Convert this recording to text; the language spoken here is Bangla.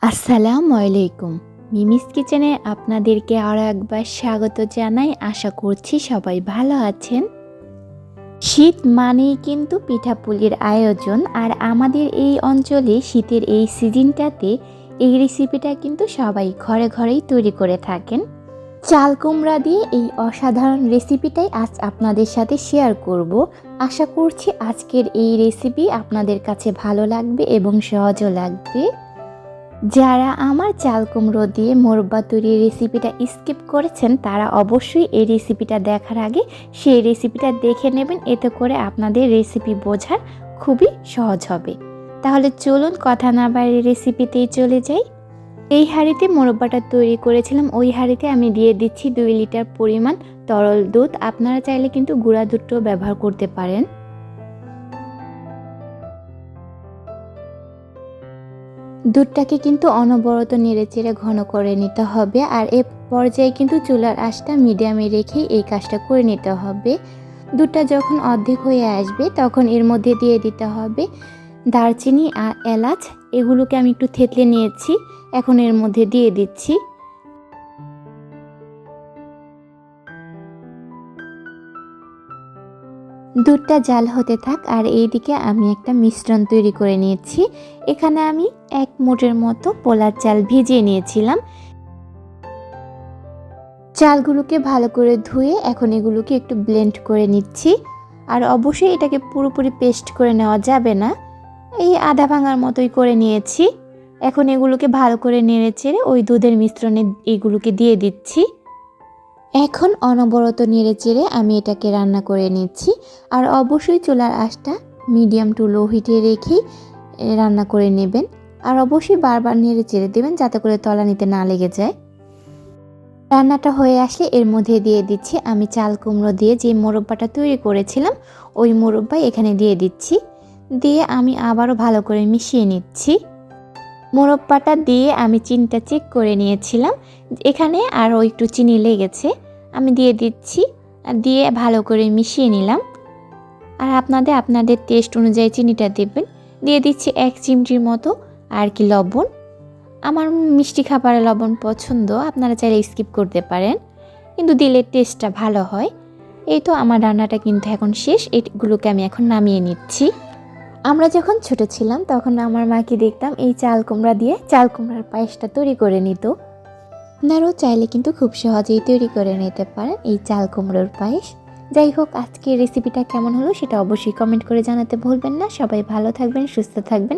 আসসালামু আলাইকুম। মিমিস কিচেনে আপনাদেরকে আরও একবার স্বাগত জানাই। আশা করছি সবাই ভালো আছেন। শীত মানেই কিন্তু পিঠাপুলির আয়োজন, আর আমাদের এই অঞ্চলে শীতের এই সিজনটাতে এই রেসিপিটা কিন্তু সবাই ঘরে ঘরেই তৈরি করে থাকেন। চাল কুমড়া দিয়ে এই অসাধারণ রেসিপিটাই আজ আপনাদের সাথে শেয়ার করব। আশা করছি আজকের এই রেসিপি আপনাদের কাছে ভালো লাগবে এবং সহজও লাগবে। যারা আমার চাল কুমড়ো দিয়ে মোরব্বা তৈরির রেসিপিটা স্কিপ করেছেন তারা অবশ্যই এই রেসিপিটা দেখার আগে সেই রেসিপিটা দেখে নেবেন, এতে করে আপনাদের রেসিপি বোঝার খুবই সহজ হবে। তাহলে চলুন কথা না বাড়িয়ে রেসিপিতেই চলে যাই। এই হাঁড়িতে মোরব্বাটা তৈরি করেছিলাম, ওই হাঁড়িতে আমি দিয়ে দিচ্ছি 2 লিটার পরিমাণ তরল দুধ। আপনারা চাইলে কিন্তু গুঁড়া দুধটাও ব্যবহার করতে পারেন। দুধটাকে কিন্তু অনবরত নেড়েচেড়ে ঘন করে নিতে হবে, আর এ পর্যায়ে কিন্তু চুলার আঁচটা মিডিয়ামে রেখেই এই কাজটা করে নিতে হবে। দুধটা যখন অর্ধেক হয়ে আসবে তখন এর মধ্যে দিয়ে দিতে হবে দারচিনি আর এলাচ। এগুলোকে আমি একটু থেতলে নিয়েছি, এখন এর মধ্যে দিয়ে দিচ্ছি। দুধটা জাল হতে থাক, আর এইদিকে আমি একটা মিশ্রণ তৈরি করে নিয়েছি। এখানে আমি 1 মুঠের মতো পোলার চাল ভিজিয়ে নিয়েছিলাম। চালগুলোকে ভালো করে ধুয়ে এখন এগুলোকে একটু ব্লেন্ড করে নিচ্ছি। আর অবশ্যই এটাকে পুরোপুরি পেস্ট করে নেওয়া যাবে না, এই আধা ভাঙার মতোই করে নিয়েছি। এখন এগুলোকে ভালো করে নেড়েচেড়ে ওই দুধের মিশ্রণে এগুলোকে দিয়ে দিচ্ছি। এখন অনবরত নেড়েচেড়ে আমি এটাকে রান্না করে নিচ্ছি। আর অবশ্যই চুলার আঁচটা মিডিয়াম টু লো হিটে রেখেই রান্না করে নেবেন। আর অবশ্যই বারবার নেড়েচেড়ে দেবেন যাতে করে তলানিতে না লেগে যায়। রান্নাটা হয়ে আসলে এর মধ্যে দিয়ে দিচ্ছি আমি চাল কুমড়ো দিয়ে যে মোরব্বাটা তৈরি করেছিলাম, ওই মোরব্বা এখানে দিয়ে দিচ্ছি। দিয়ে আমি আবারও ভালো করে মিশিয়ে নিচ্ছি। মোরব্বাটা দিয়ে আমি চিনিটা চেক করে নিয়েছিলাম, এখানে আরও একটু চিনি লেগেছে। আমি দিয়ে দিচ্ছি, দিয়ে ভালো করে মিশিয়ে নিলাম। আর আপনাদের টেস্ট অনুযায়ী চিনিটা দেবেন। দিয়ে দিচ্ছি 1 চিমটির মতো আর কি লবণ। আমার মিষ্টি খাবারে লবণ পছন্দ, আপনারা চাইলে স্কিপ করতে পারেন, কিন্তু দিলে টেস্টটা ভালো হয়। এই তো আমার রান্নাটা কিন্তু এখন শেষ, এগুলোকে আমি এখন নামিয়ে নিচ্ছি। আমরা যখন ছোট ছিলাম তখন আমার মাকে দেখতাম এই চাল কুমড়া দিয়ে চাল কুমড়ার পায়েসটা তৈরি করে নিত। আপনারাও চাইলে কিন্তু খুব সহজেই তৈরি করে নিতে পারেন এই চাল কুমড়োর পায়েস। যাই হোক, আজকের রেসিপিটা কেমন হলো সেটা অবশ্যই কমেন্ট করে জানাতে ভুলবেন না। সবাই ভালো থাকবেন, সুস্থ থাকবেন।